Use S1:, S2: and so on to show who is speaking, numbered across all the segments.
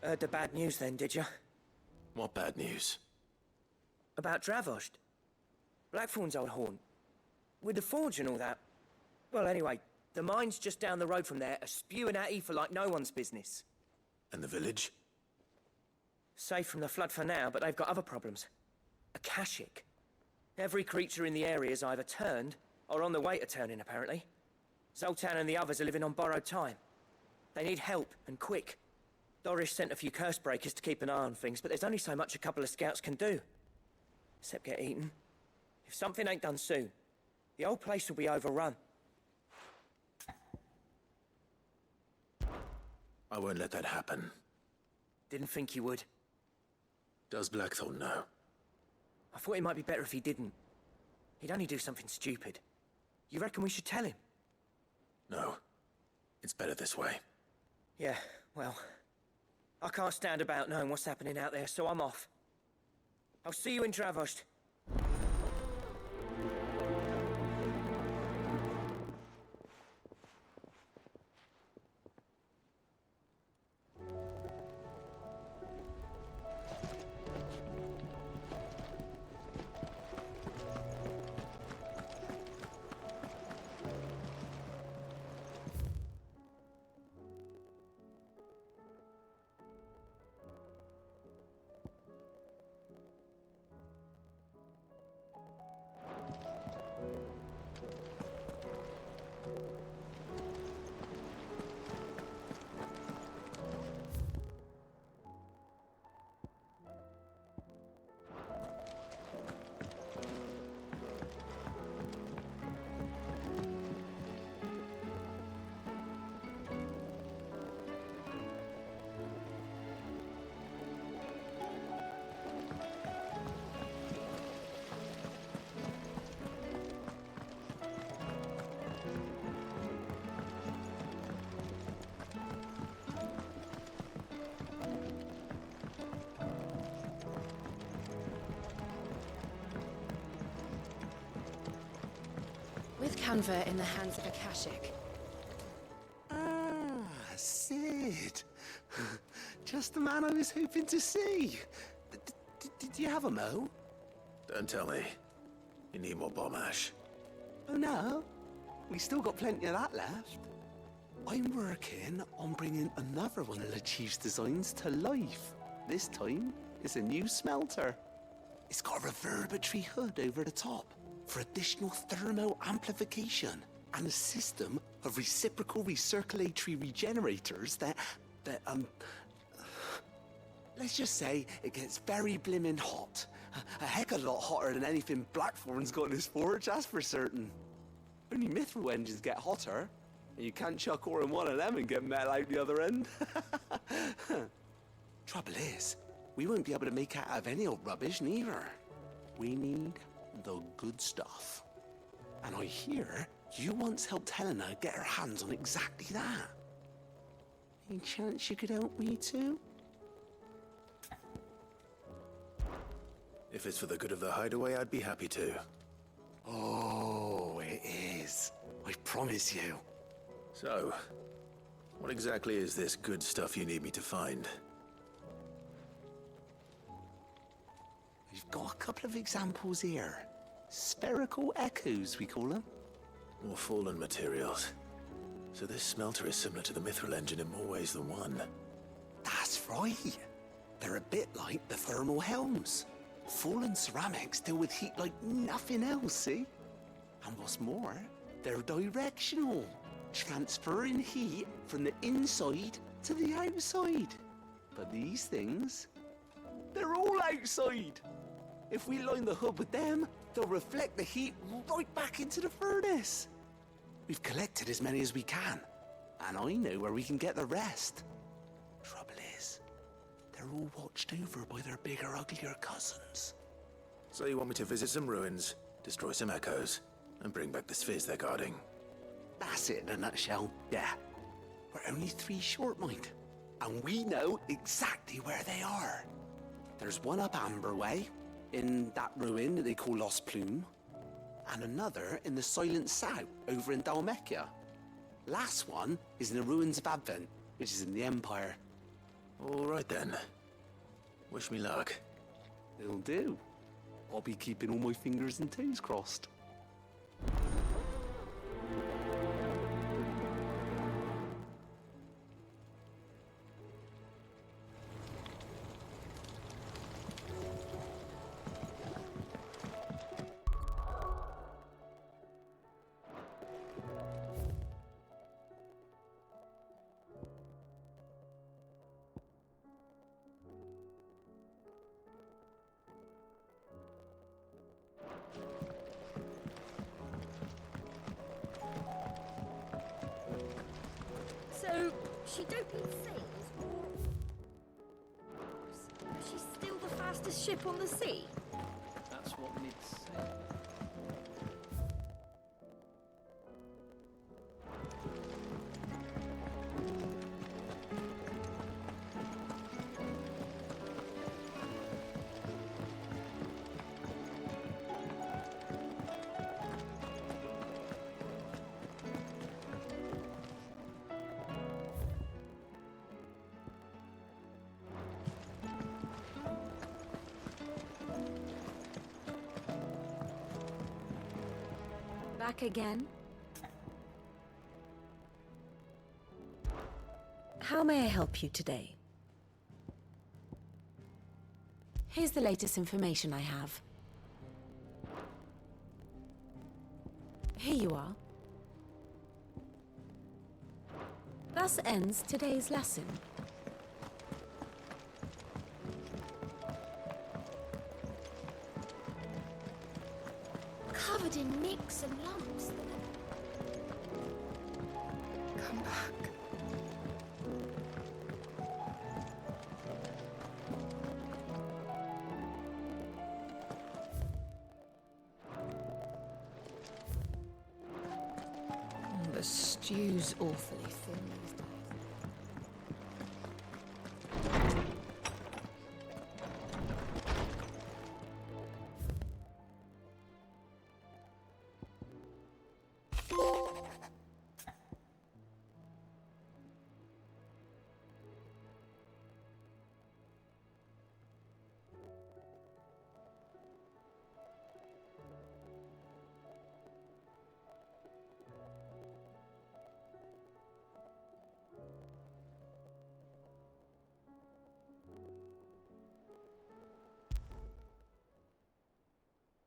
S1: Heard the bad news then, did you?
S2: What bad news?
S1: About Dravost. Blackthorn's old haunt. With the forge and all that. Well, anyway, the mines just down the road from there are spewing out ether like no one's business.
S2: And the village?
S1: Safe from the flood for now, but they've got other problems. Akashic. Every creature in the area is either turned, or on the way to turning, apparently. Zoltan and the others are living on borrowed time. They need help, and quick. Doris sent a few curse breakers to keep an eye on things, but there's only so much a couple of scouts can do. Except get eaten. If something ain't done soon, the whole place will be overrun.
S2: I won't let that happen.
S1: Didn't think you would.
S2: Does Blackthorn know?
S1: I thought it might be better if he didn't. He'd only do something stupid. You reckon we should tell him?
S2: No. It's better this way.
S1: Yeah, well... I can't stand about knowing what's happening out there, so I'm off. I'll see you in Dravost.
S3: With Canva in the hands of Akashic.
S4: Ah, Sid. Just the man I was hoping to see. Did you have a mo?
S2: Don't tell me. You need more bomb ash.
S4: Oh no, we still got plenty of that left. I'm working on bringing another one of the Chief's designs to life. This time, it's a new smelter. It's got a reverberatory hood over the top for additional thermal amplification and a system of reciprocal recirculatory regenerators that let's just say it gets very blimmin' hot. A heck of a lot hotter than anything Blackthorn's got in his forge, that's for certain. Only mithril engines get hotter, and you can't chuck ore in one of them and get metal out the other end. Trouble is, we won't be able to make it out of any old rubbish neither. We need the good stuff. And I hear you once helped Helena get her hands on exactly that. Any chance you could help me too?
S2: If it's for the good of the hideaway, I'd be happy to.
S4: Oh, it is. I promise you.
S2: So, what exactly is this good stuff you need me to find?
S4: We've got a couple of examples here. Spherical echoes, we call them.
S2: More fallen materials. So this smelter is similar to the mithril engine in more ways than one.
S4: That's right. They're a bit like the thermal helms. Fallen ceramics deal with heat like nothing else, see? And what's more, they're directional, transferring heat from the inside to the outside. But these things, they're all outside. If we line the hood with them, they'll reflect the heat right back into the furnace. We've collected as many as we can, and I know where we can get the rest. Trouble is, they're all watched over by their bigger, uglier cousins.
S2: So you want me to visit some ruins, destroy some echoes, and bring back the spheres they're guarding?
S4: That's it in a nutshell, yeah. We're only 3 short, mind, and we know exactly where they are. There's one up Amber Way, in that ruin that they call Lost Plume, and another in the Silent South, over in Dalmekia. Last one is in the ruins of Advent, which is in the Empire.
S2: All right then. Wish me luck.
S4: It'll do. I'll be keeping all my fingers and toes crossed.
S5: So, she don't need sails, or... She's still the fastest ship on the sea?
S6: That's what Nid said.
S5: Back again? How may I help you today?
S3: Here's the latest information I have. Here you are. Thus ends today's lesson.
S5: Covered in nicks and lumps.
S3: Come back. The stew's awfully thin these days.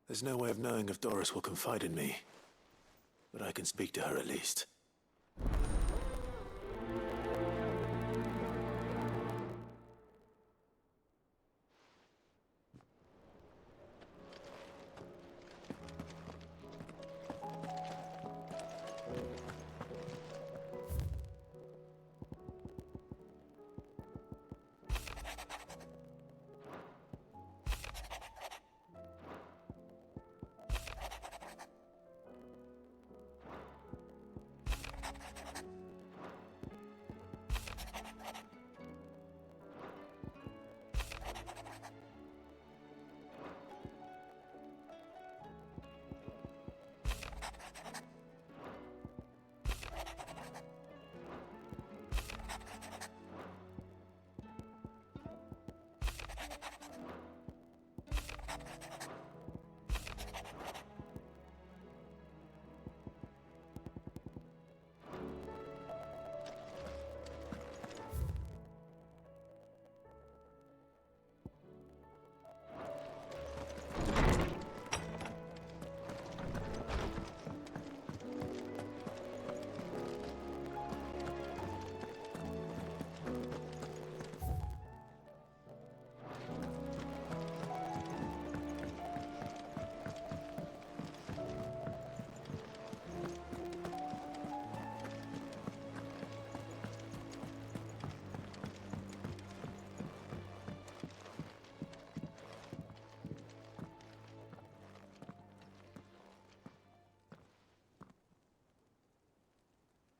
S2: There's no way of knowing if Doris will confide in me, but I can speak to her at least.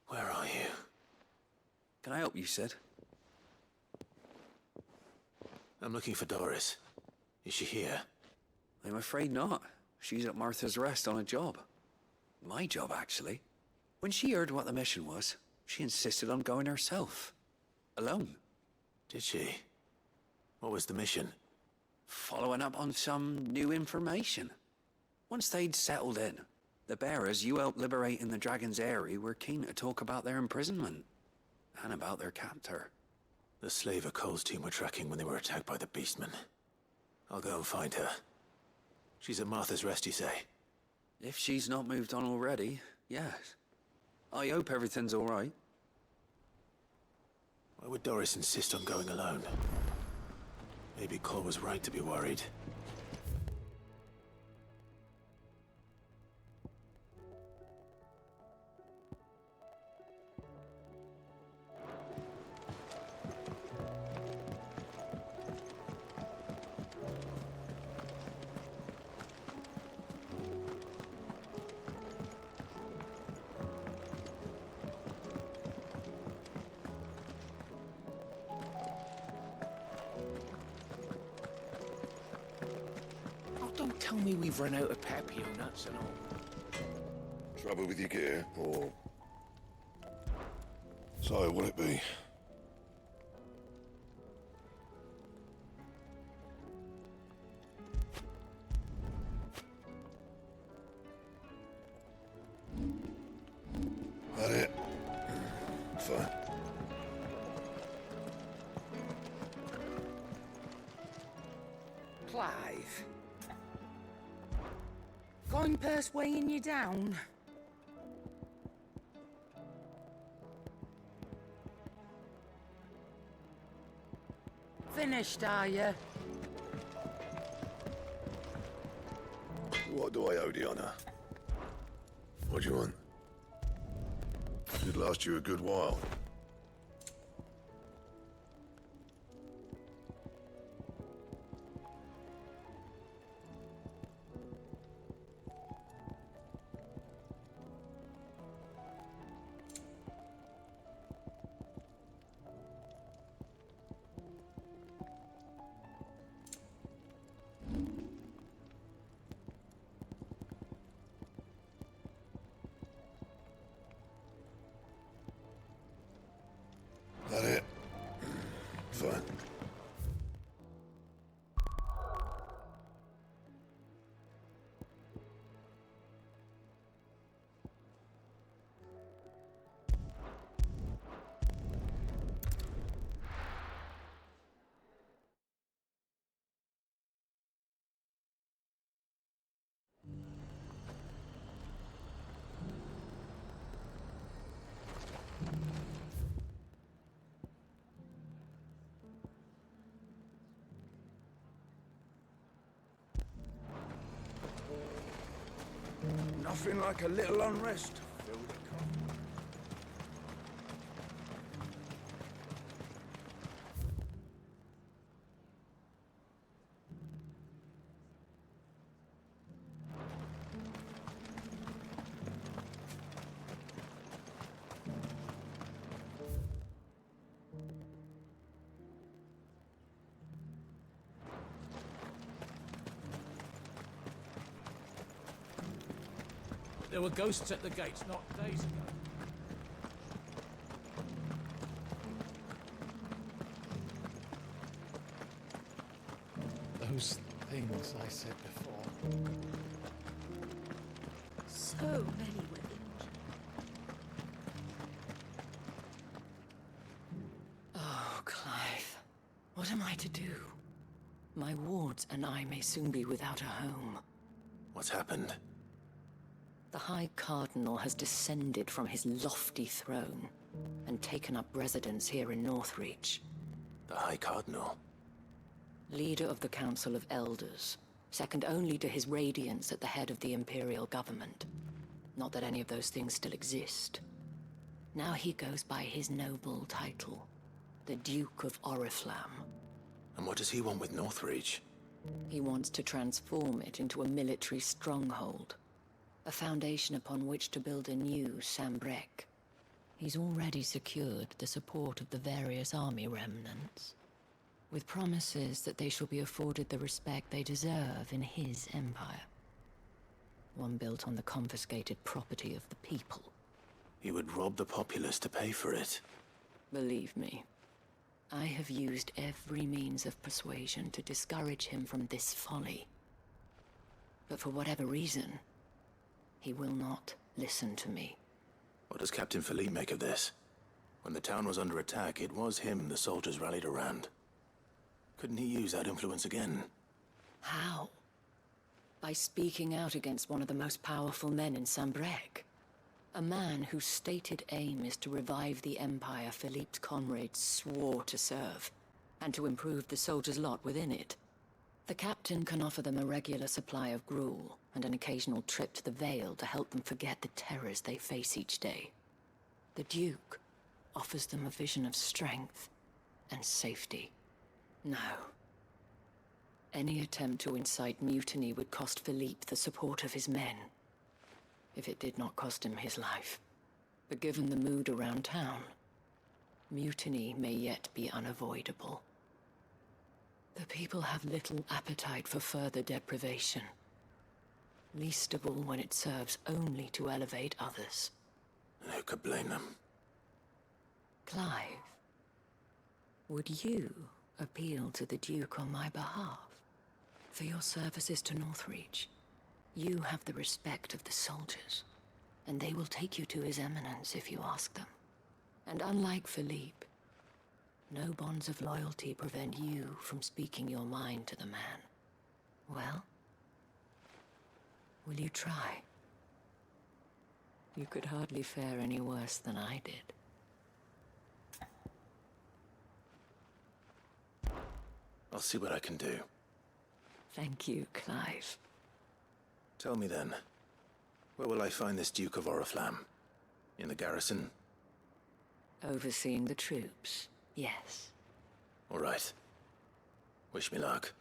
S2: Where are you?
S6: Can I help you, Sid?
S2: I'm looking for Doris. Is she here?
S6: I'm afraid not. She's at Martha's Rest on a job. My job, actually. When she heard what the mission was, she insisted on going herself. Alone.
S2: Did she? What was the mission?
S6: Following up on some new information. Once they'd settled in, the bearers you helped liberate in the Dragon's Eyrie were keen to talk about their imprisonment. And about their captor.
S2: The slaver Cole's team were tracking when they were attacked by the Beastmen. I'll go and find her. She's at Martha's Rest, you say?
S6: If she's not moved on already, yes. I hope everything's all right.
S2: Why would Doris insist on going alone? Maybe Cole was right to be worried.
S1: Oh, don't tell me we've run out of papio nuts and all.
S7: Trouble with your gear, or... So, will it be? That it? Fine.
S8: Clive. Going purse weighing you down? Finished, are you?
S7: What do I owe the honor? What do you want? Should last you a good while. That it? Fine.
S1: Nothing like a little unrest to fill the cup. There were ghosts at the gates not days ago.
S9: Those things I said before.
S5: So many women.
S3: Oh, Clive. What am I to do? My wards and I may soon be without a home.
S2: What's happened?
S3: The High Cardinal has descended from his lofty throne and taken up residence here in Northreach.
S2: The High Cardinal?
S3: Leader of the Council of Elders, second only to his Radiance at the head of the Imperial government. Not that any of those things still exist. Now he goes by his noble title, the Duke of Oriflamme.
S2: And what does he want with Northreach?
S3: He wants to transform it into a military stronghold. A foundation upon which to build a new Sambrec. He's already secured the support of the various army remnants, with promises that they shall be afforded the respect they deserve in his empire. One built on the confiscated property of the people.
S2: He would rob the populace to pay for it.
S3: Believe me, I have used every means of persuasion to discourage him from this folly. But for whatever reason, he will not listen to me.
S2: What does Captain Philippe make of this? When the town was under attack, it was him the soldiers rallied around. Couldn't he use that influence again?
S3: How? By speaking out against one of the most powerful men in Sambrec. A man whose stated aim is to revive the empire Philippe's comrades swore to serve, and to improve the soldiers' lot within it. The captain can offer them a regular supply of gruel, and an occasional trip to the Vale to help them forget the terrors they face each day. The Duke offers them a vision of strength and safety. No. Any attempt to incite mutiny would cost Philippe the support of his men, if it did not cost him his life. But given the mood around town, mutiny may yet be unavoidable. The people have little appetite for further deprivation, least of all when it serves only to elevate others.
S2: And who could blame them?
S3: Clive, would you appeal to the Duke on my behalf? For your services to Northreach, you have the respect of the soldiers, and they will take you to His Eminence if you ask them. And unlike Philippe, no bonds of loyalty prevent you from speaking your mind to the man. Well, will you try? You could hardly fare any worse than I did.
S2: I'll see what I can do.
S3: Thank you, Clive.
S2: Tell me then, where will I find this Duke of Oriflamme? In the garrison?
S3: Overseeing the troops, yes.
S2: All right. Wish me luck.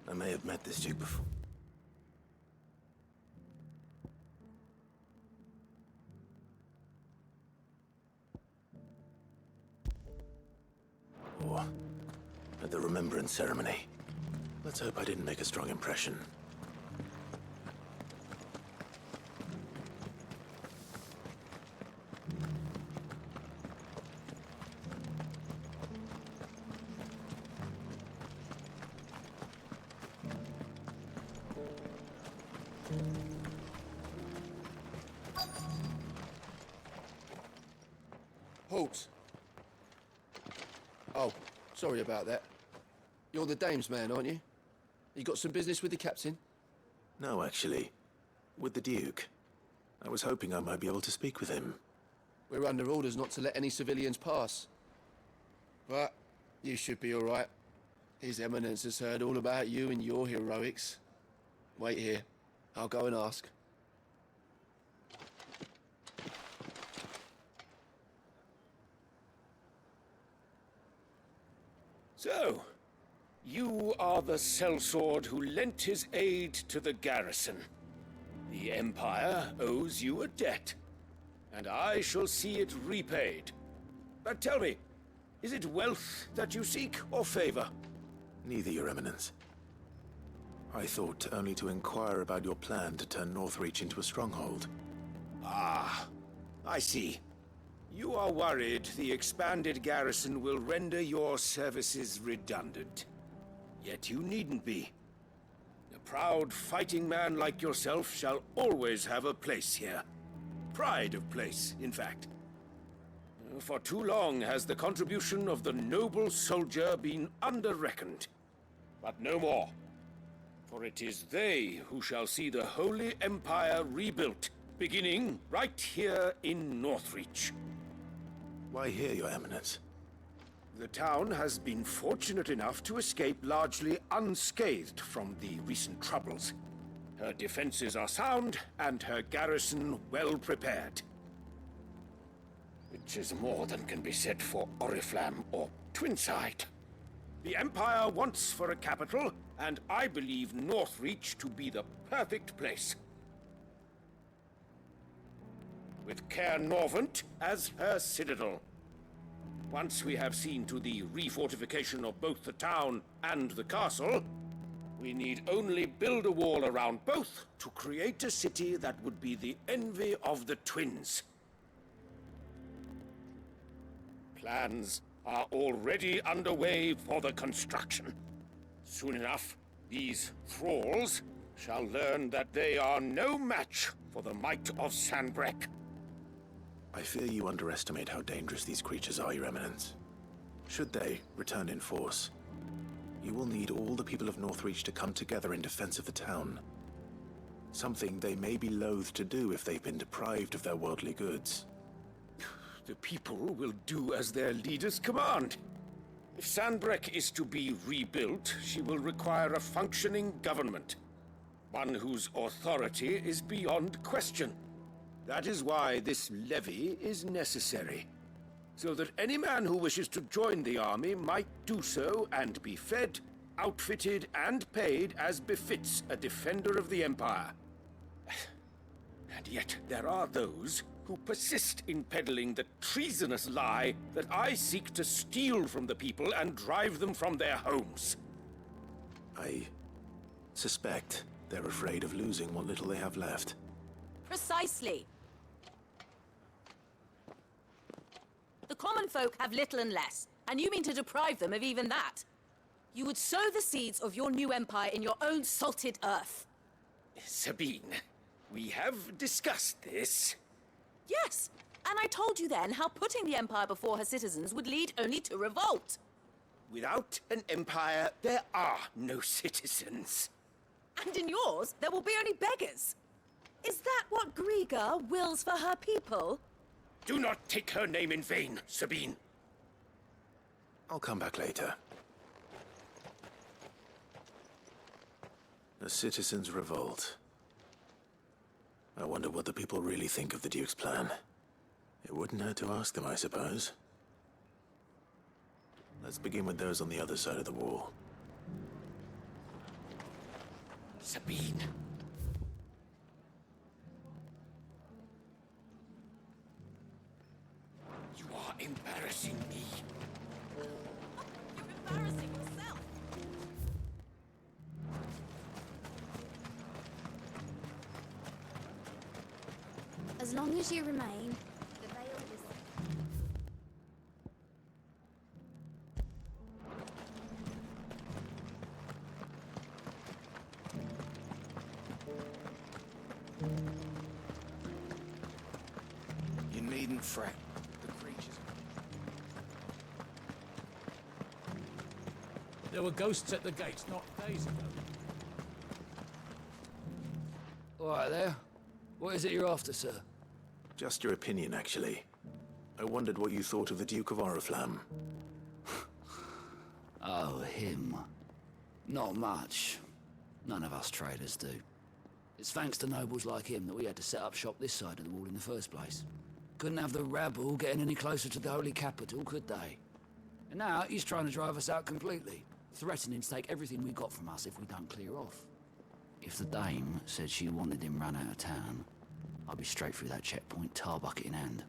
S2: I may have met this Duke before. Or at the Remembrance Ceremony. Let's hope I didn't make a strong impression.
S10: Halt. Oh, sorry about that. You're the dame's man, aren't you? You got some business with the captain?
S2: No, actually. With the Duke. I was hoping I might be able to speak with him.
S10: We're under orders not to let any civilians pass. But you should be all right. His Eminence has heard all about you and your heroics. Wait here. I'll go and ask.
S11: So, you are the sellsword who lent his aid to the garrison. The Empire owes you a debt, and I shall see it repaid. But tell me, is it wealth that you seek, or favor?
S2: Neither, Your Eminence. I thought only to inquire about your plan to turn Northreach into a stronghold.
S11: Ah, I see. You are worried the expanded garrison will render your services redundant. Yet you needn't be. A proud fighting man like yourself shall always have a place here. Pride of place, in fact. For too long has the contribution of the noble soldier been under-reckoned. But no more. For it is they who shall see the Holy Empire rebuilt, beginning right here in Northreach.
S2: Why here, Your Eminence?
S11: The town has been fortunate enough to escape largely unscathed from the recent troubles. Her defenses are sound, and her garrison well prepared. Which is more than can be said for Oriflamme or Twinside. The Empire wants for a capital, and I believe Northreach to be the perfect place. With Caer Norvent as her citadel. Once we have seen to the refortification of both the town and the castle, We need only build a wall around both to create a city that would be the envy of the twins. Plans are already underway for the construction. Soon enough, these thralls shall learn that they are no match for the might of Sanbreque.
S2: I fear you underestimate how dangerous these creatures are, Your Eminence. Should they return in force, you will need all the people of Northreach to come together in defense of the town. Something they may be loath to do if they've been deprived of their worldly goods.
S11: The people will do as their leaders command. If Sanbreque is to be rebuilt, she will require a functioning government. One whose authority is beyond question. That is why this levy is necessary. So that any man who wishes to join the army might do so and be fed, outfitted, and paid as befits a defender of the Empire. And yet there are those who persist in peddling the treasonous lie that I seek to steal from the people and drive them from their homes.
S2: I suspect they're afraid of losing what little they have left.
S12: Precisely. The common folk have little and less, and you mean to deprive them of even that. You would sow the seeds of your new empire in your own salted earth.
S11: Sabine, we have discussed this.
S12: Yes, and I told you then how putting the empire before her citizens would lead only to revolt.
S11: Without an empire, there are no citizens.
S12: And in yours, there will be only beggars. Is that what Griga wills for her people?
S11: Do not take her name in vain, Sabine.
S2: I'll come back later. The citizens revolt. I wonder what the people really think of the Duke's plan. It wouldn't hurt to ask them, I suppose. Let's begin with those on the other side of the wall.
S11: Sabine. You are embarrassing me.
S12: You're embarrassing yourself.
S5: As long as you remain, the veil is...
S11: You needn't fret. The creatures...
S9: There were ghosts at the gates not days ago.
S13: All right there. What is it you're after, sir?
S2: Just your opinion, actually. I wondered what you thought of the Duke of Oriflamme.
S13: Oh, him. Not much. None of us traders do. It's thanks to nobles like him that we had to set up shop this side of the wall in the first place. Couldn't have the rabble getting any closer to the holy capital, could they? And now he's trying to drive us out completely, threatening to take everything we got from us if we don't clear off. If the dame said she wanted him run out of town, I'd be straight through that checkpoint, tar bucket in hand.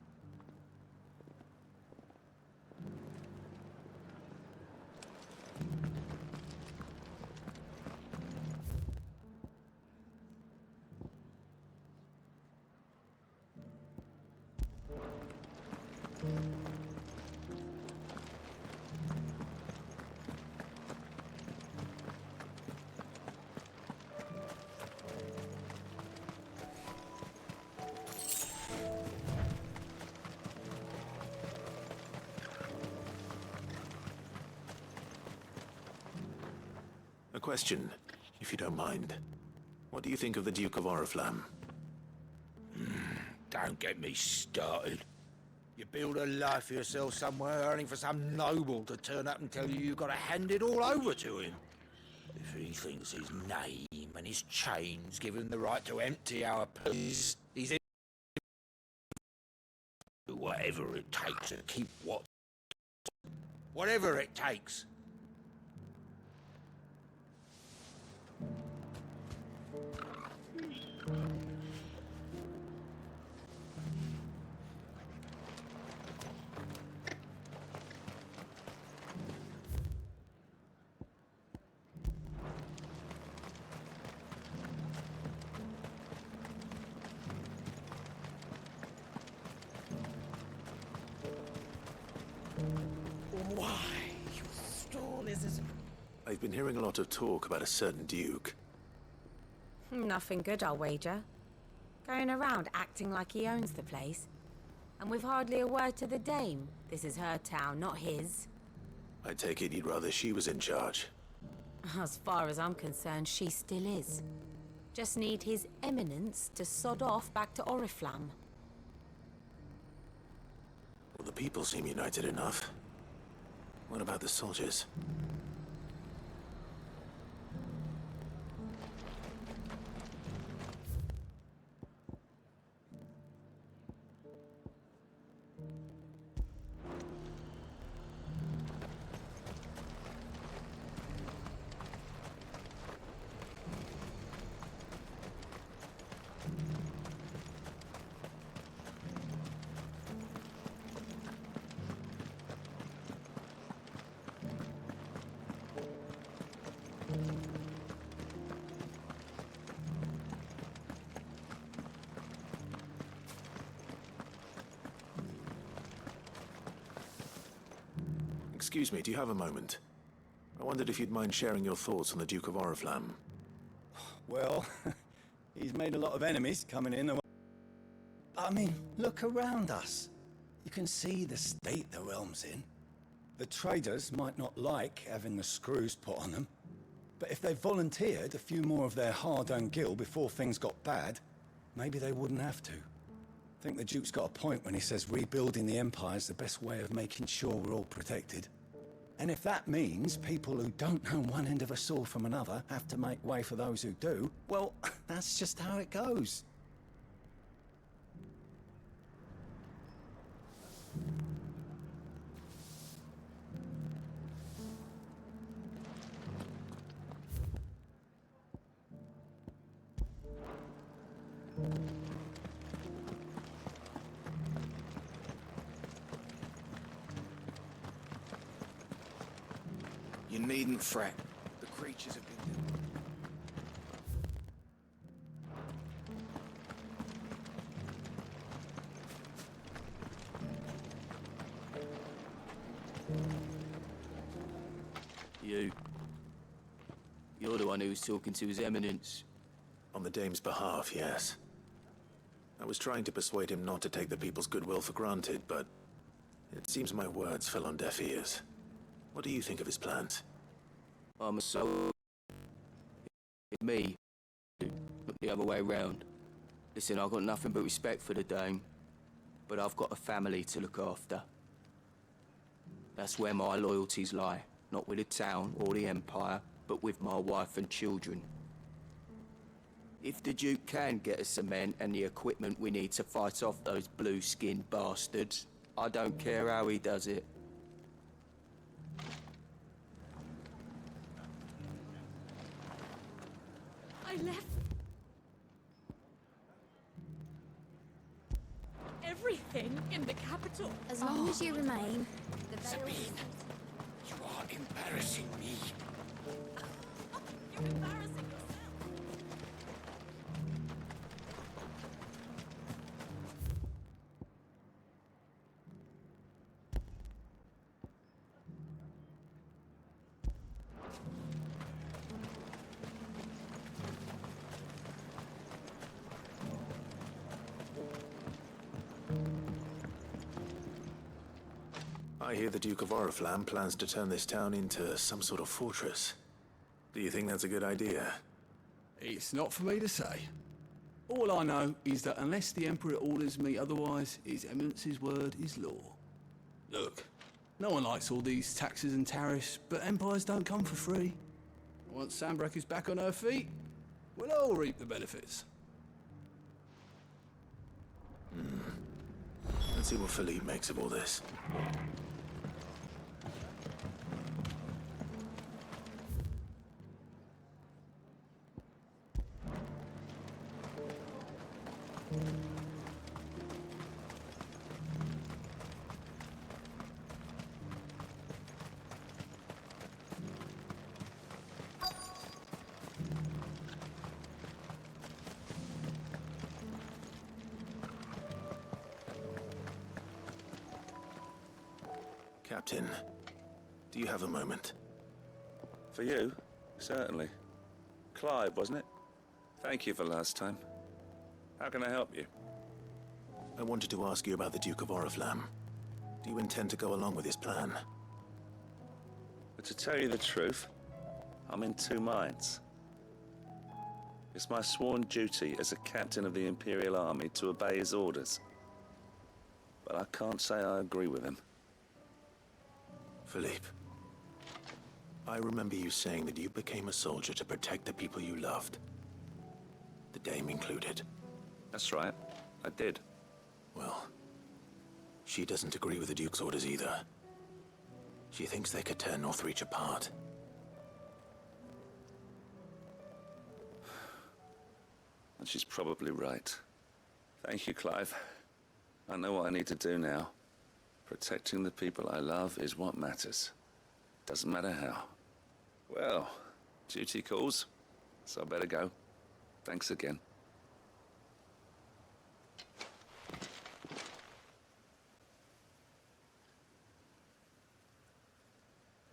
S2: A question, if you don't mind. What do you think of the Duke of Oriflamme?
S11: Don't get me started.
S14: You build a life for yourself somewhere, earning for some noble to turn up and tell you you've got to hand it all over to him. If he thinks his name and his chains give him the right to empty our purse, he's in... Whatever it takes to keep what... Whatever it takes. Why, you stall is as...
S2: I've been hearing a lot of talk about a certain duke.
S8: Nothing good, I'll wager. Going around acting like he owns the place. And with hardly a word to the dame. This is her town, not his.
S2: I take it you'd rather she was in charge.
S8: As far as I'm concerned, she still is. Just need his eminence to sod off back to Oriflamme.
S2: Well, the people seem united enough. What about the soldiers? Excuse me, do you have a moment? I wondered if you'd mind sharing your thoughts on the Duke of Oriflamme.
S15: Well, he's made a lot of enemies coming in. I mean, look around us. You can see the state the realm's in. The traders might not like having the screws put on them, but if they volunteered a few more of their hard-earned gil before things got bad, maybe they wouldn't have to. I think the Duke's got a point when he says rebuilding the Empire is the best way of making sure we're all protected. And if that means people who don't know one end of a sword from another have to make way for those who do, well, that's just how it goes.
S11: You needn't fret. The creatures have been...
S16: You're the one who was talking to His Eminence.
S2: On the Dame's behalf, yes. I was trying to persuade him not to take the people's goodwill for granted, but it seems my words fell on deaf ears. What do you think of his plans?
S16: I'm a soul. Me. Not the other way round. Listen, I've got nothing but respect for the Dame, but I've got a family to look after. That's where my loyalties lie. Not with the town or the Empire, but with my wife and children. If the Duke can get us the men and the equipment we need to fight off those blue-skinned bastards, I don't care how he does it.
S12: I left everything in the capital.
S5: As long as you remain, the veil...
S14: Sabine, you are embarrassing me.
S12: You're embarrassing yourself.
S2: I hear the Duke of Oriflamme plans to turn this town into some sort of fortress. Do you think that's a good idea?
S6: It's not for me to say. All I know is that unless the Emperor orders me otherwise, His Eminence's word is law. Look, no one likes all these taxes and tariffs, but empires don't come for free. Once Sanbreque is back on her feet, we'll all reap the benefits.
S2: Let's see what Philippe makes of all this. Captain, Do you have a moment?
S17: For you? Certainly. Clive, wasn't it? Thank you for last time. How can I help you?
S2: I wanted to ask you about the Duke of Oriflamme. Do you intend to go along with his plan?
S17: But to tell you the truth, I'm in two minds. It's my sworn duty as a captain of the Imperial Army to obey his orders. But I can't say I agree with him.
S2: Philippe, I remember you saying that you became a soldier to protect the people you loved. The Dame included.
S17: That's right, I did.
S2: Well, she doesn't agree with the Duke's orders either. She thinks they could tear Northreach apart.
S17: And she's probably right. Thank you, Clive. I know what I need to do now. Protecting the people I love is what matters. Doesn't matter how. Well, duty calls, so I better go. Thanks again.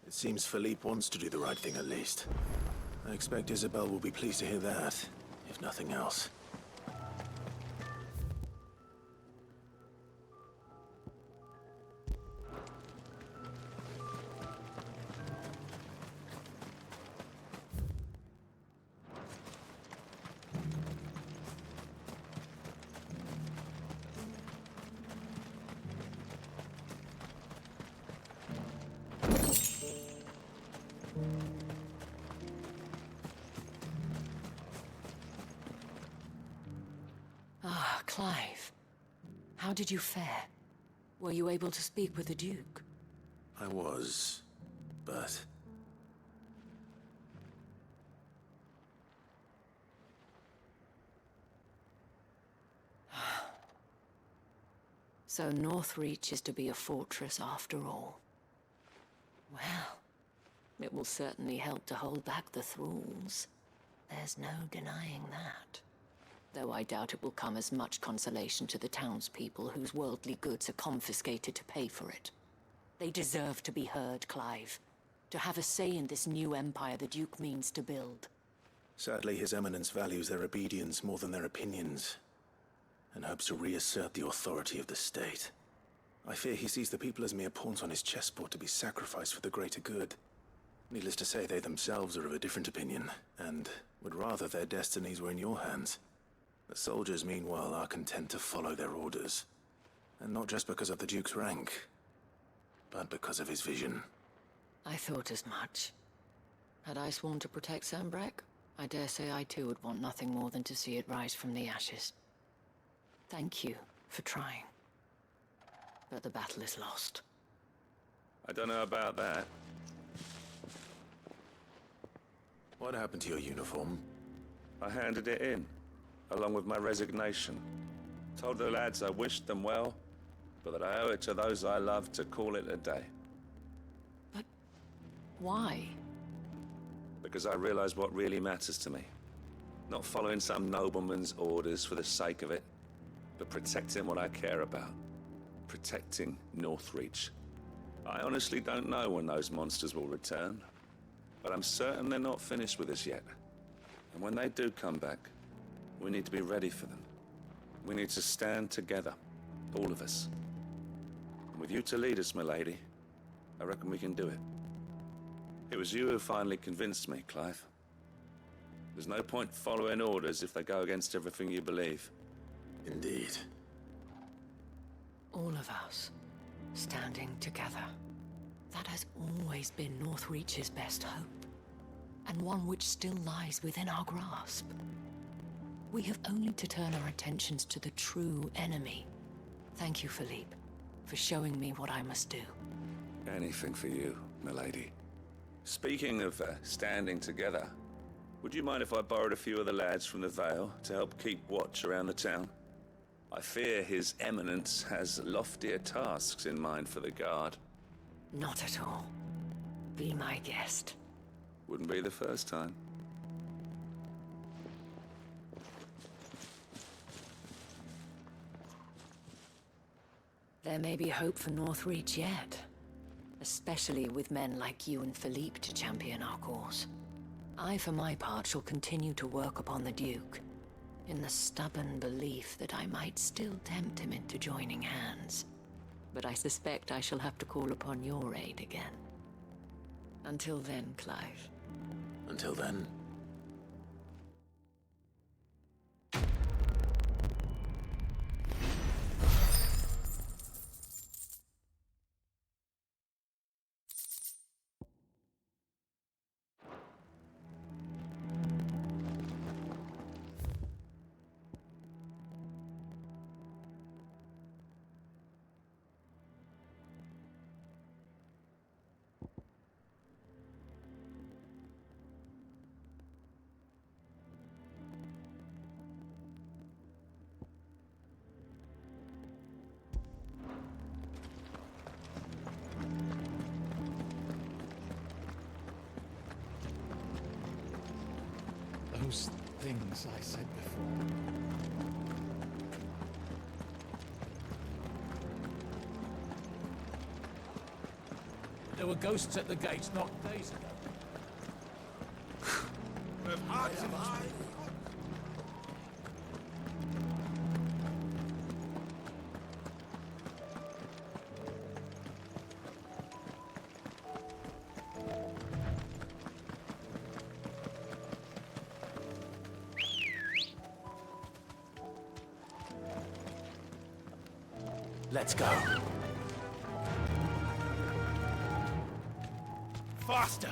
S2: It seems Philippe wants to do the right thing at least. I expect Isabel will be pleased to hear that, if nothing else.
S3: Ah, Clive. How did you fare? Were you able to speak with the Duke?
S2: I was, but...
S3: So Northreach is to be a fortress after all. Well, it will certainly help to hold back the thralls. There's no denying that. Though I doubt it will come as much consolation to the townspeople whose worldly goods are confiscated to pay for it. They deserve to be heard, Clive. To have a say in this new empire the Duke means to build.
S2: Sadly, His Eminence values their obedience more than their opinions, and hopes to reassert the authority of the state. I fear he sees the people as mere pawns on his chessboard to be sacrificed for the greater good. Needless to say, they themselves are of a different opinion, and would rather their destinies were in your hands. The soldiers, meanwhile, are content to follow their orders. And not just because of the Duke's rank, but because of his vision.
S3: I thought as much. Had I sworn to protect Sambrek, I dare say I too would want nothing more than to see it rise from the ashes. Thank you for trying. But the battle is lost.
S17: I don't know about that.
S2: What happened to your uniform?
S17: I handed it in, along with my resignation. Told the lads I wished them well, but that I owe it to those I love to call it a day.
S3: But why?
S17: Because I realize what really matters to me. Not following some nobleman's orders for the sake of it, but protecting what I care about. Protecting Northreach. I honestly don't know when those monsters will return, but I'm certain they're not finished with us yet. And when they do come back, we need to be ready for them. We need to stand together, all of us. And with you to lead us, milady, I reckon we can do it. It was you who finally convinced me, Clive. There's no point following orders if they go against everything you believe.
S2: Indeed.
S3: All of us, standing together. That has always been Northreach's best hope, and one which still lies within our grasp. We have only to turn our attentions to the true enemy. Thank you, Philippe, for showing me what I must do.
S17: Anything for you, milady. Speaking of standing together, would you mind if I borrowed a few of the lads from the Vale to help keep watch around the town? I fear His Eminence has loftier tasks in mind for the guard.
S3: Not at all. Be my guest.
S17: Wouldn't be the first time.
S3: There may be hope for Northreach yet. especially with men like you and Philippe to champion our cause. I, for my part, shall continue to work upon the Duke, in the stubborn belief that I might still tempt him into joining hands. But I suspect I shall have to call upon your aid again. Until then, Clive.
S2: Until then.
S9: Those things I said before. There were ghosts at the gates not days ago.
S2: Let's go.
S14: Faster!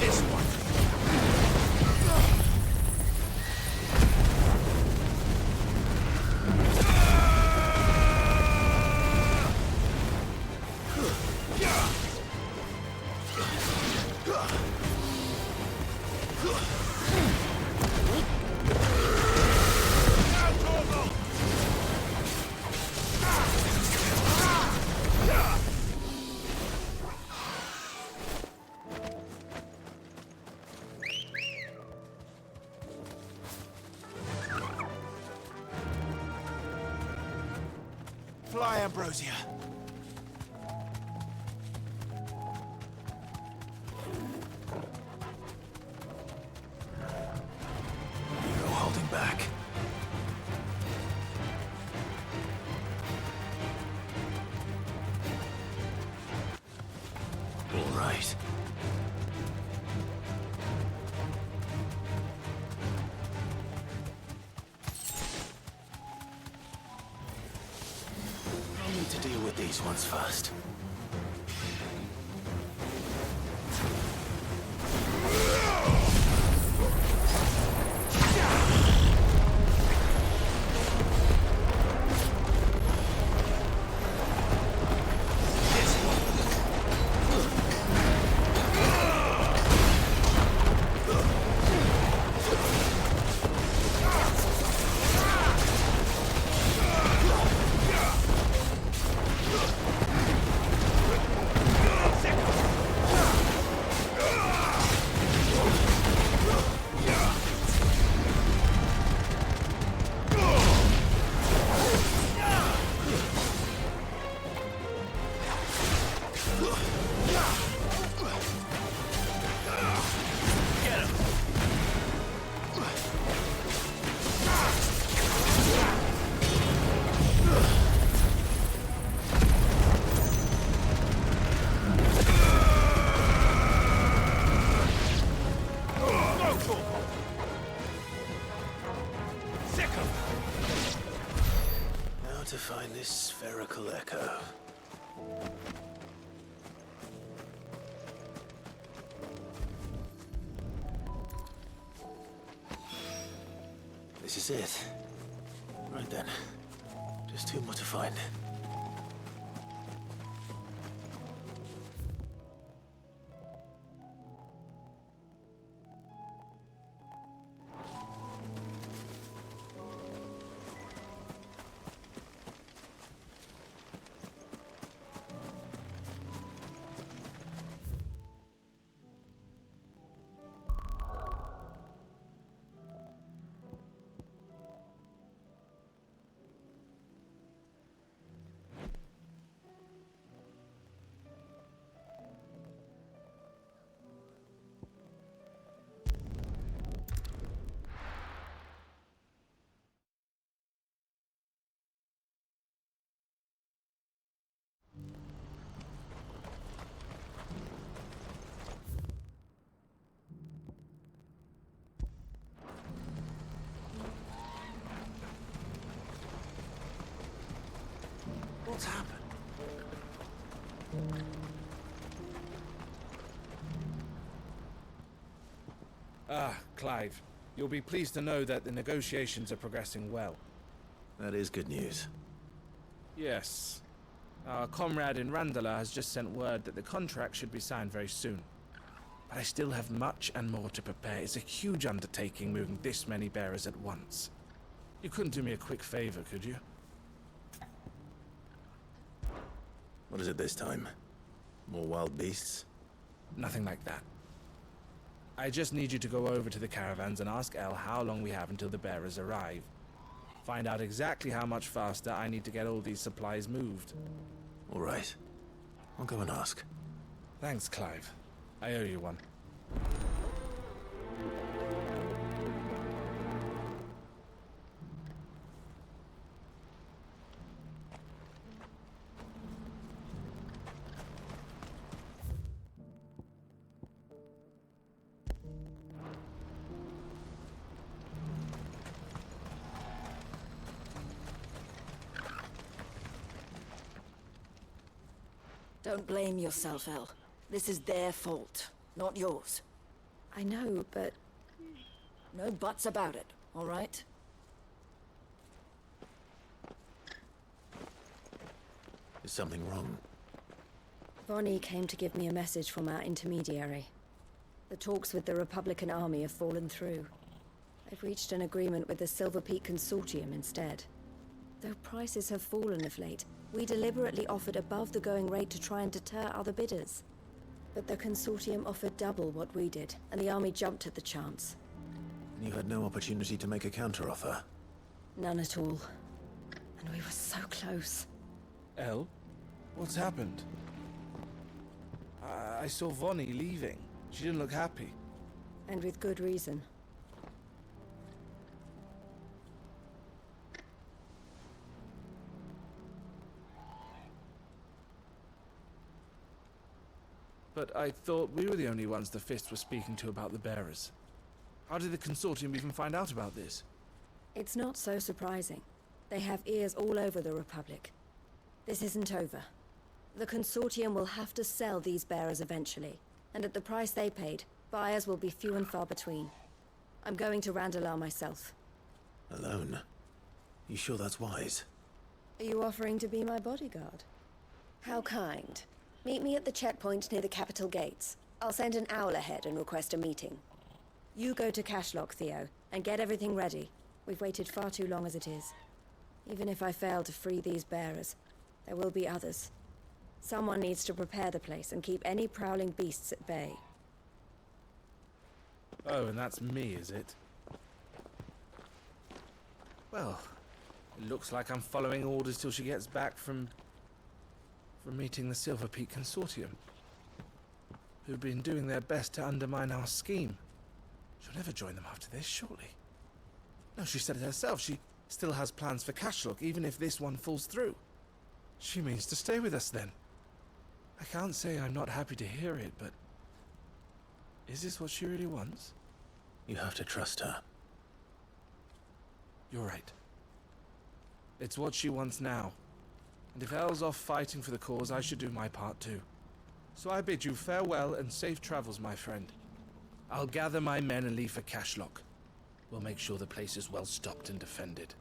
S14: This one! Fly, Ambrosia.
S2: No holding back. All right. I'll need to deal with these ones first. Now to find this spherical echo. This is it. Right then. Just two more to find.
S9: Ah, Clive. You'll be pleased to know that the negotiations are progressing well.
S2: That is good news.
S9: Yes. Our comrade in Randala has just sent word that the contract should be signed very soon. But I still have much and more to prepare. It's a huge undertaking moving this many bearers at once. You couldn't do me a quick favor, could you?
S2: What is it this time? More wild beasts?
S9: Nothing like that. I just need you to go over to the caravans and ask El how long we have until the bearers arrive. Find out exactly how much faster I need to get all these supplies moved.
S2: All right. I'll go and ask.
S9: Thanks, Clive. I owe you one.
S3: Don't blame yourself, El. This is their fault, not yours.
S5: I know, but...
S3: No buts about it, all right?
S2: Is something wrong?
S5: Vonnie came to give me a message from our intermediary. The talks with the Republican army have fallen through. They've reached an agreement with the Silver Peak Consortium instead. Though prices have fallen of late, we deliberately offered above the going rate to try and deter other bidders. But the Consortium offered double what we did, and the army jumped at the chance.
S2: You had no opportunity to make a counteroffer?
S5: None at all. And we were so close.
S9: El? What's happened? I saw Vonnie leaving. She didn't look happy.
S5: And with good reason.
S9: But I thought we were the only ones the Fist were speaking to about the bearers. How did the Consortium even find out about this?
S5: It's not so surprising. They have ears all over the Republic. This isn't over. The Consortium will have to sell these bearers eventually, and at the price they paid, buyers will be few and far between. I'm going to Randalar myself.
S2: Alone? You sure that's wise?
S5: Are you offering to be my bodyguard? How kind. Meet me at the checkpoint near the capital gates. I'll send an owl ahead and request a meeting. You go to Cashlock, Theo, and get everything ready. We've waited far too long as it is. Even if I fail to free these bearers, there will be others. Someone needs to prepare the place and keep any prowling beasts at bay.
S9: Oh, and that's me, is it? Well, it looks like I'm following orders till she gets back from meeting the Silver Peak Consortium, who've been doing their best to undermine our scheme. She'll never join them after this, surely. No, she said it herself. She still has plans for Cashlock, even if this one falls through. She means to stay with us, then. I can't say I'm not happy to hear it, but... is this what she really wants?
S2: You have to trust her.
S9: You're right. It's what she wants now. And if Elle's off fighting for the cause, I should do my part too. So I bid you farewell and safe travels, my friend. I'll gather my men and leave for Cashlock. We'll make sure the place is well stocked and defended.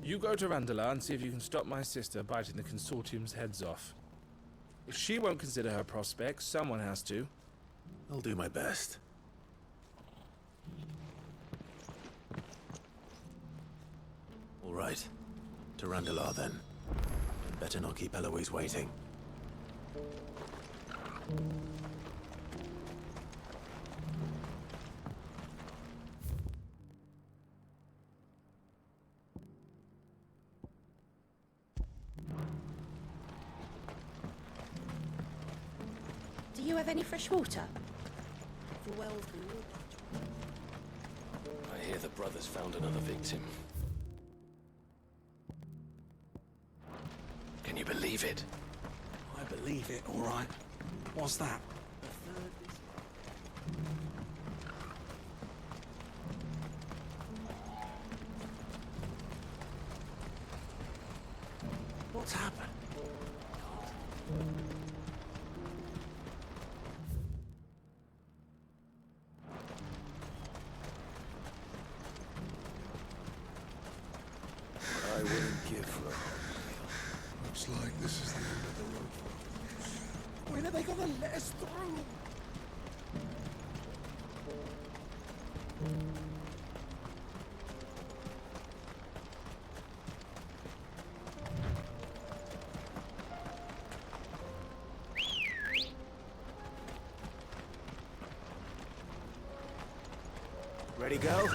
S9: You go to Randalar and see if you can stop my sister biting the Consortium's heads off. If she won't consider her prospects, someone has to.
S2: I'll do my best. All right. To Randalar, then. Better not keep Eloise waiting.
S5: Do you have any fresh water?
S18: I hear the brothers found another victim. Can you believe it?
S6: I believe it, all right. What's that? What's happened?
S7: I wouldn't give for a hot meal. Looks like this is the end of the road for us.
S14: When are they gonna let us through?
S11: Ready, go?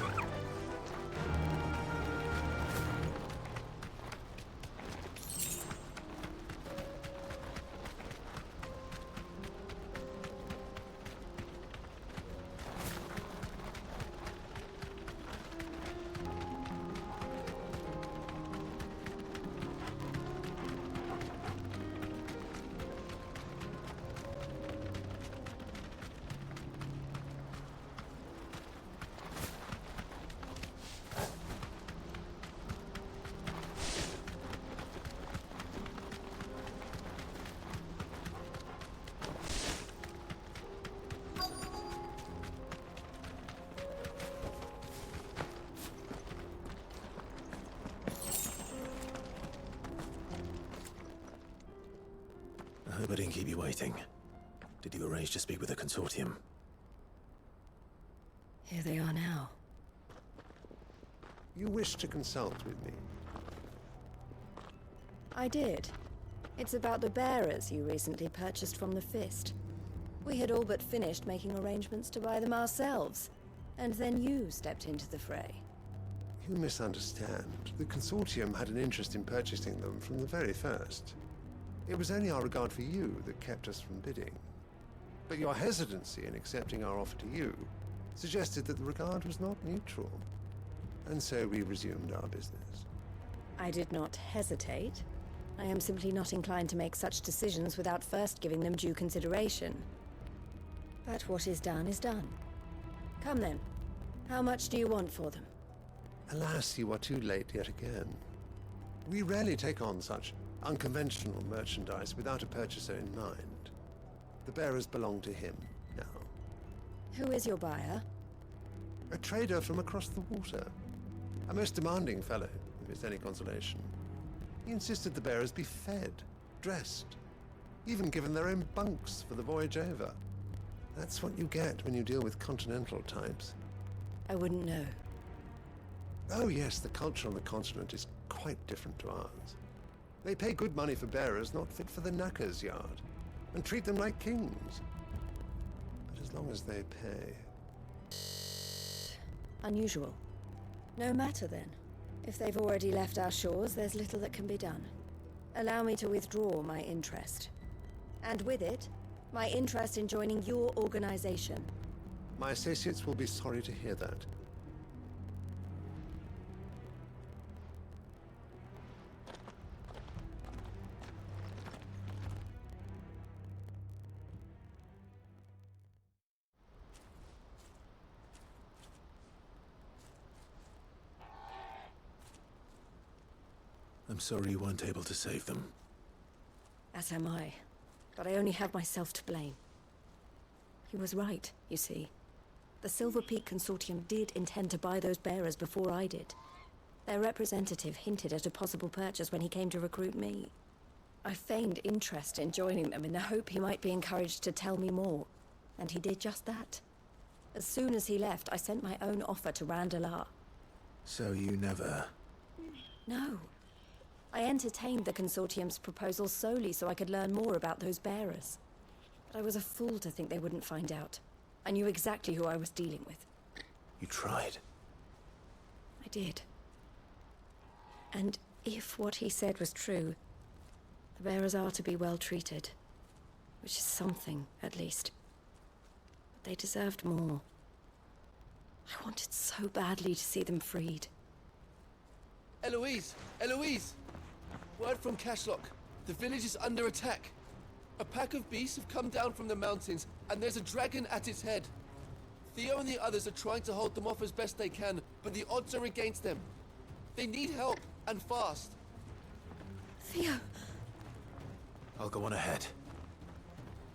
S2: I hope I didn't keep you waiting. Did you arrange to speak with the consortium?
S5: Here they are now.
S19: You wish to consult with me?
S5: I did. It's about the bearers you recently purchased from the Fist. We had all but finished making arrangements to buy them ourselves, and then you stepped into the fray.
S19: You misunderstand. The consortium had an interest in purchasing them from the very first. It was only our regard for you that kept us from bidding. But your hesitancy in accepting our offer to you suggested that the regard was not mutual. And so we resumed our business.
S5: I did not hesitate. I am simply not inclined to make such decisions without first giving them due consideration. But what is done is done. Come then. How much do you want for them?
S19: Alas, you are too late yet again. We rarely take on such unconventional merchandise without a purchaser in mind. The bearers belong to him now.
S5: Who is your buyer?
S19: A trader from across the water. A most demanding fellow, if it's any consolation. He insisted the bearers be fed, dressed, even given their own bunks for the voyage over. That's what you get when you deal with continental types.
S5: I wouldn't know.
S19: Oh yes, the culture on the continent is quite different to ours. They pay good money for bearers not fit for the knacker's yard, and treat them like kings. But as long as they pay...
S5: Unusual. No matter then. If they've already left our shores, there's little that can be done. Allow me to withdraw my interest. And with it, my interest in joining your organization.
S19: My associates will be sorry to hear that.
S2: I'm sorry you weren't able to save them.
S5: As am I. But I only have myself to blame. He was right, you see. The Silver Peak Consortium did intend to buy those bearers before I did. Their representative hinted at a possible purchase when he came to recruit me. I feigned interest in joining them in the hope he might be encouraged to tell me more, and he did just that. As soon as he left, I sent my own offer to Randalar.
S2: So you never...
S5: No. I entertained the Consortium's proposal solely so I could learn more about those bearers. But I was a fool to think they wouldn't find out. I knew exactly who I was dealing with.
S2: You tried.
S5: I did. And if what he said was true, the bearers are to be well treated. Which is something, at least. But they deserved more. I wanted so badly to see them freed.
S10: Eloise! Eloise! Word from Cashlock. The village is under attack. A pack of beasts have come down from the mountains, and there's a dragon at its head. Theo and the others are trying to hold them off as best they can, but the odds are against them. They need help, and fast.
S5: Theo!
S2: I'll go on ahead.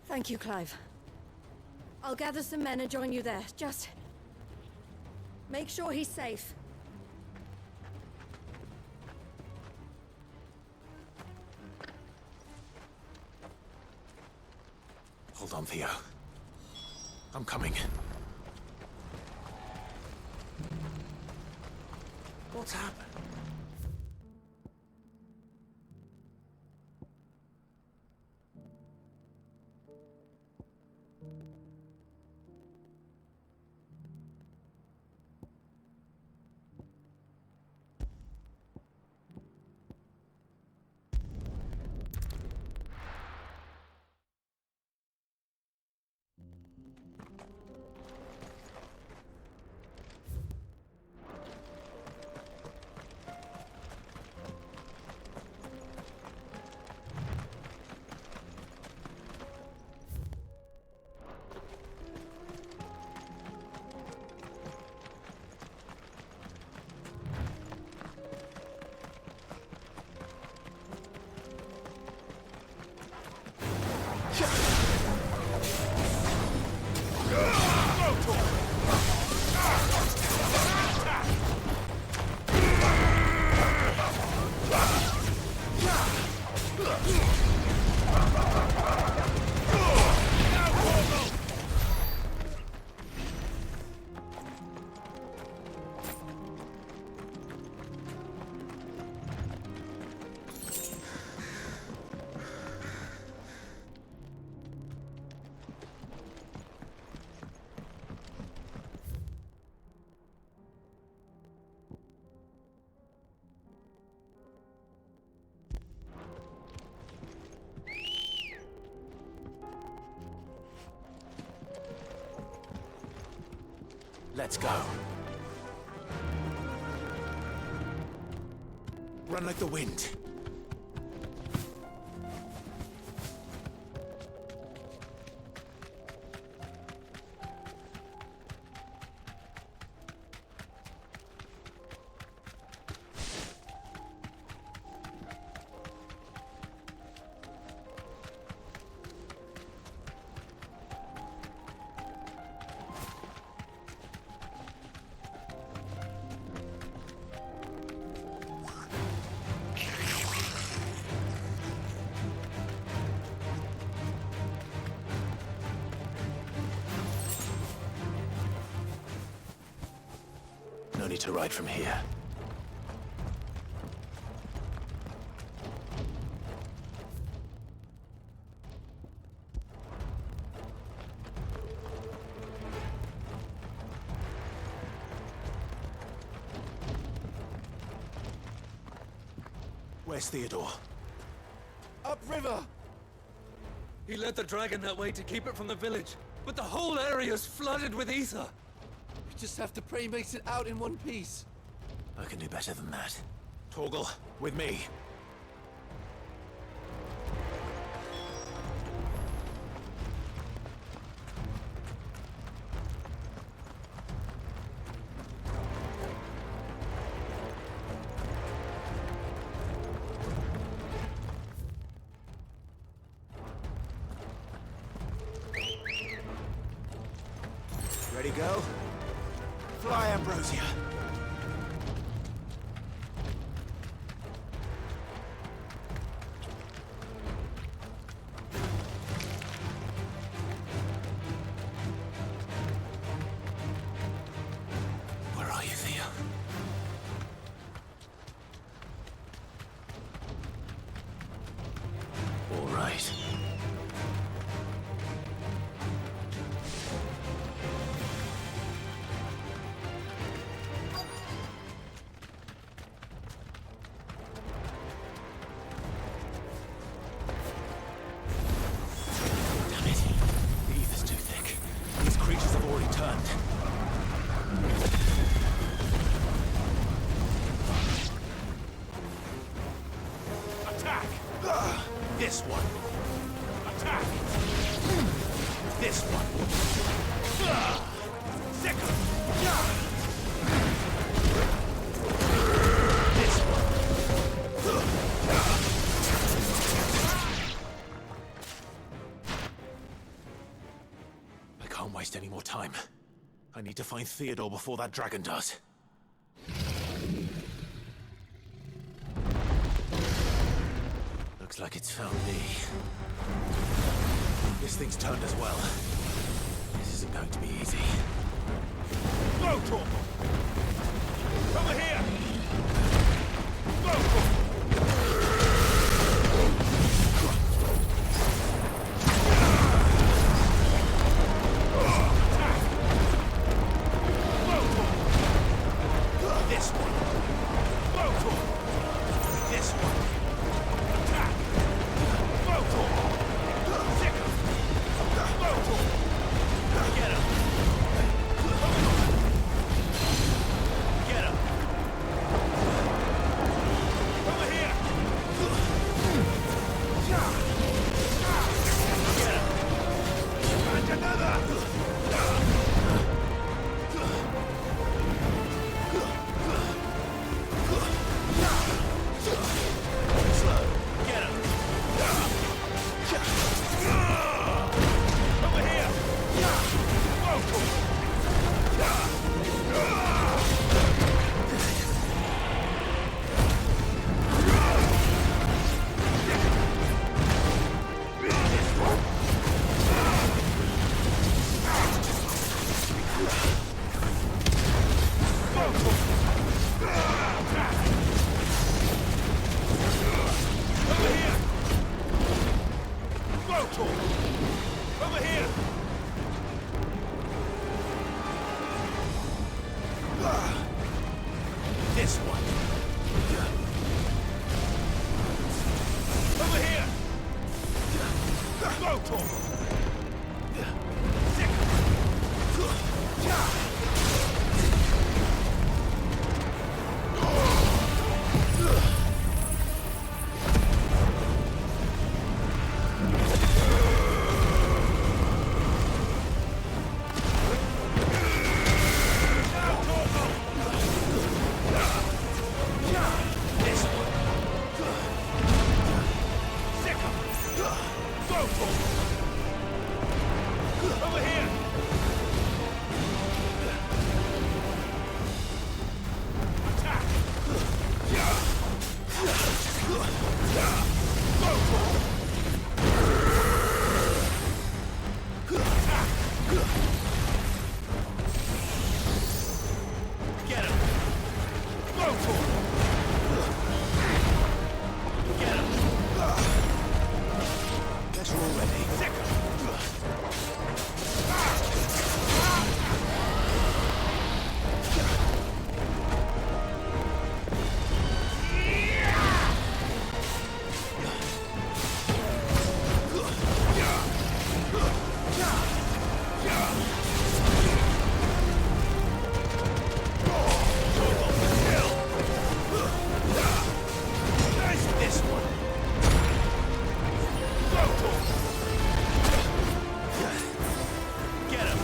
S5: Thank you, Clive. I'll gather some men and join you there. Just... make sure he's safe.
S2: Hold on, Theo. I'm coming. What's happened? Let's go. Run like the wind. No need to ride from here. Where's Theodore?
S10: Upriver!
S20: He led the dragon that way to keep it from the village, but the whole area's flooded with ether.
S10: We just have to pre-mix it out in one piece.
S2: I can do better than that. Torgal, with me. Ready, go? Fly, Ambrosia. Where are you, Theo? All right. This one. Attack! This one. Second. This one. I can't waste any more time. I need to find Theodore before that dragon does. Looks like it's found me. Is thing's turned as well. This isn't going to be easy.
S11: Go, Torp! Over here! Go, Torp! This one. Go, Torp! This one. Attack! Go, Torp! Sick him! Go, Torp! Get him! Get him! Over here! Get him! And another! Get him! Over here! Go, Torp! Over here! Go, Torp! Over here! This one. Over here! Go, Torp! Sick! This one. Sick 'em. Go, Torp! Over here! Attack! Go, Torp! Attack! Get him! Go, Torp! Get him!
S2: Guess we're all ready.
S11: Sick 'em. This one. Go, Torp! Get him!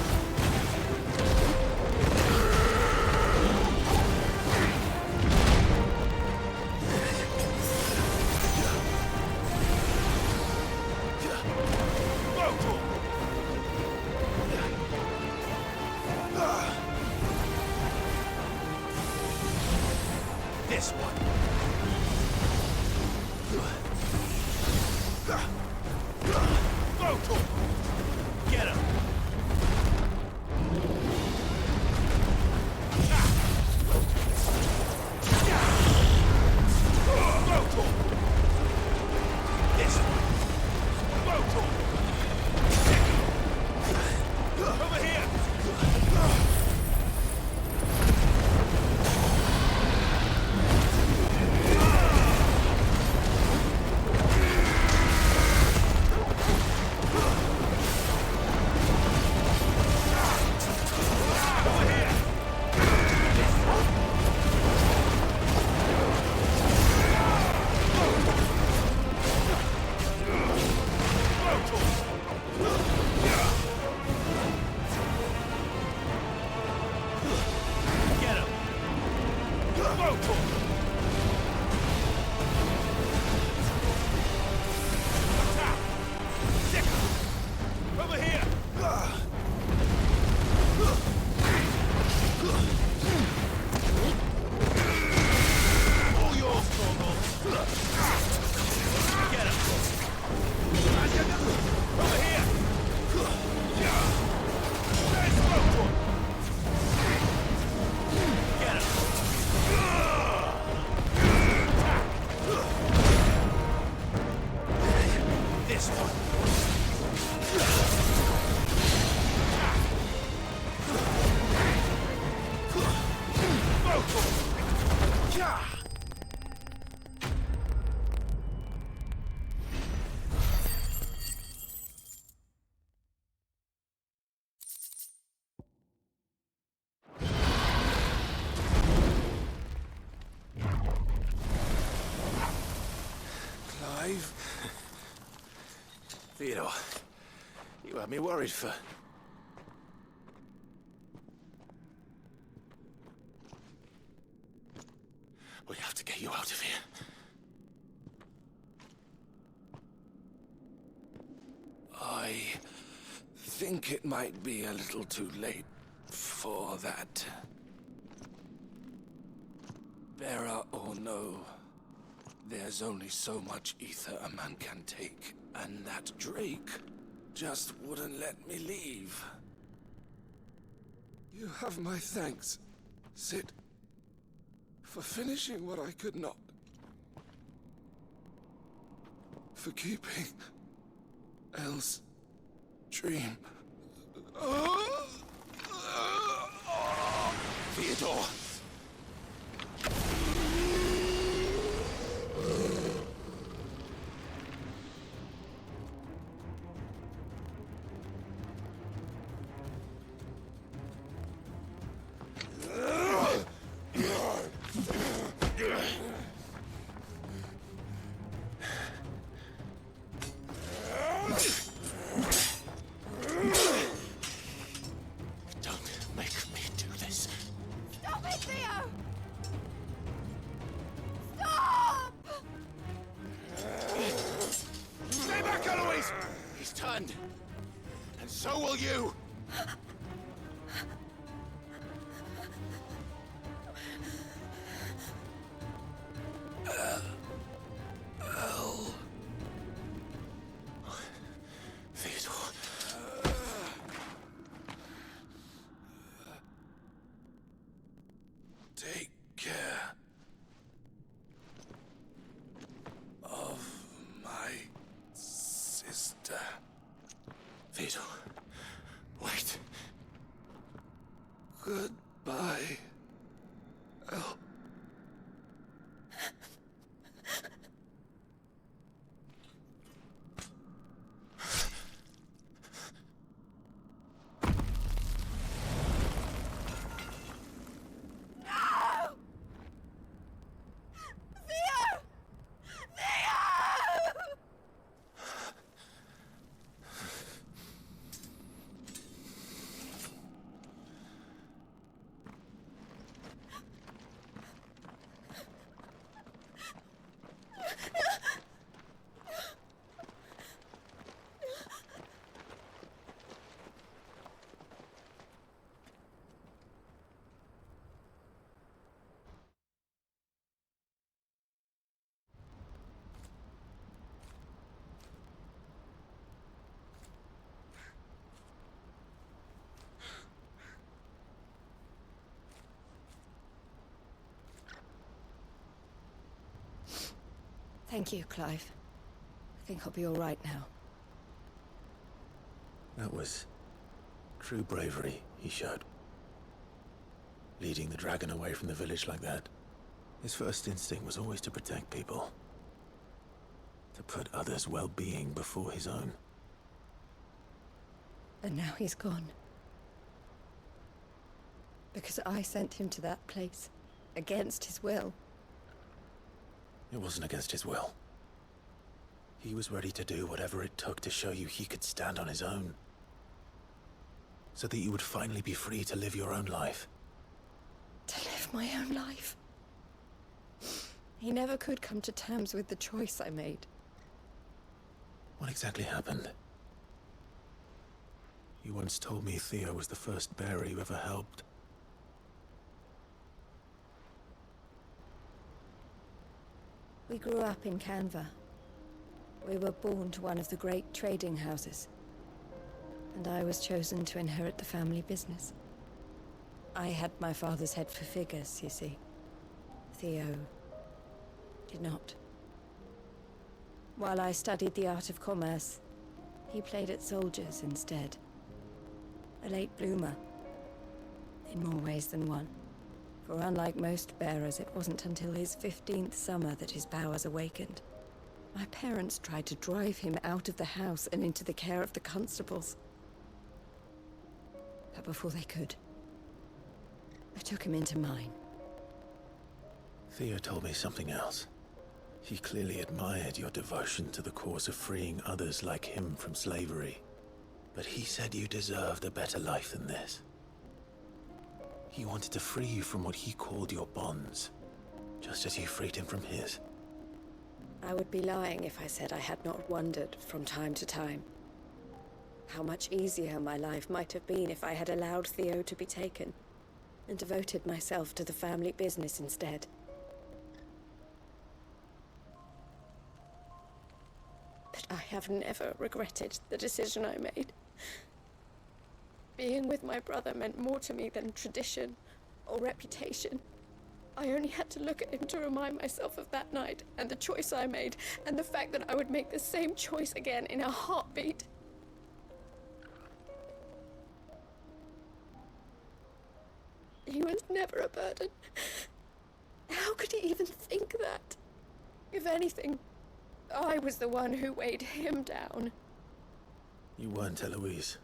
S11: Go, Torp! This one. Go, Torp! Get him! Go, Torp! This one. Go, Torp! Over here!
S2: Theodore, you had me worried for... We have to get you out of here.
S9: I think it might be a little too late for that. Bearer or no, there's only so much ether a man can take, and that Drake just wouldn't let me leave. You have my thanks, Sid, for finishing what I could not. For keeping Elle's dream.
S2: Theodore! Don't make me do this.
S8: Stop it, Theo! Stop!
S2: Stay back, Eloise! He's turned. And so will you! Theodore.
S9: Take care of my sister.
S2: Theodore, wait.
S9: Goodbye, Elle.
S5: Thank you, Clive. I think I'll be all right now.
S2: That was true bravery he showed. Leading the dragon away from the village like that. His first instinct was always to protect people. To put others' well-being before his own.
S5: And now he's gone. Because I sent him to that place. Against his will.
S2: It wasn't against his will. He was ready to do whatever it took to show you he could stand on his own. So that you would finally be free to live your own life.
S5: To live my own life. He never could come to terms with the choice I made.
S2: What exactly happened? You once told me Theo was the first bearer you ever helped.
S5: We grew up in Canva. We were born to one of the great trading houses. And I was chosen to inherit the family business. I had my father's head for figures, you see. Theo did not. While I studied the art of commerce, he played at soldiers instead. A late bloomer. In more ways than one. For unlike most bearers, it wasn't until his 15th summer that his powers awakened. My parents tried to drive him out of the house and into the care of the constables. But before they could, I took him into mine.
S2: Theo told me something else. He clearly admired your devotion to the cause of freeing others like him from slavery. But he said you deserved a better life than this. He wanted to free you from what he called your bonds, just as you freed him from his.
S5: I would be lying if I said I had not wondered from time to time how much easier my life might have been if I had allowed Theo to be taken and devoted myself to the family business instead. But I have never regretted the decision I made. Being with my brother meant more to me than tradition or reputation. I only had to look at him to remind myself of that night and the choice I made and the fact that I would make the same choice again in a heartbeat. He was never a burden. How could he even think that? If anything, I was the one who weighed him down.
S2: You weren't, Eloise.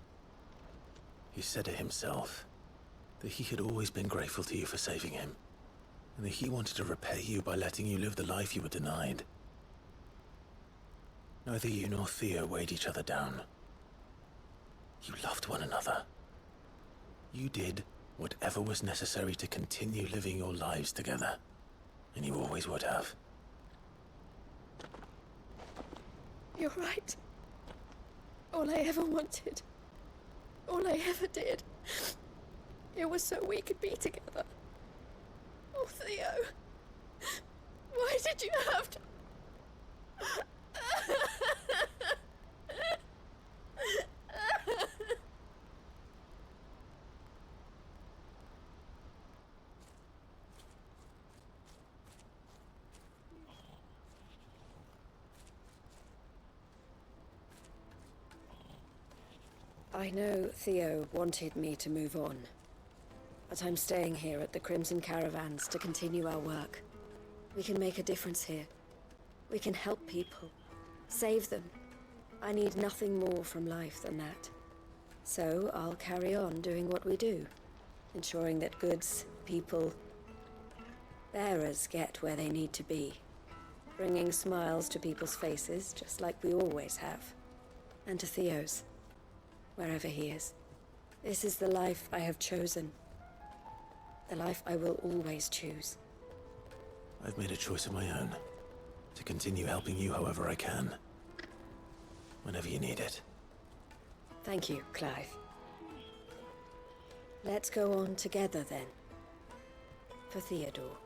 S2: He said it himself, that he had always been grateful to you for saving him, and that he wanted to repay you by letting you live the life you were denied. Neither you nor Theo weighed each other down. You loved one another. You did whatever was necessary to continue living your lives together, and you always would have.
S5: You're right. All I ever wanted, all I ever did, it was so we could be together. Oh, Theo, why did you have to... I know Theo wanted me to move on, but I'm staying here at the Crimson Caravans to continue our work. We can make a difference here. We can help people, save them. I need nothing more from life than that. So I'll carry on doing what we do, ensuring that goods, people, bearers get where they need to be, bringing smiles to people's faces, just like we always have, and to Theo's, wherever he is. This is the life I have chosen, the life I will always choose.
S2: I've made a choice of my own, to continue helping you however I can, whenever you need it.
S5: Thank you, Clive. Let's go on together then, for Theodore.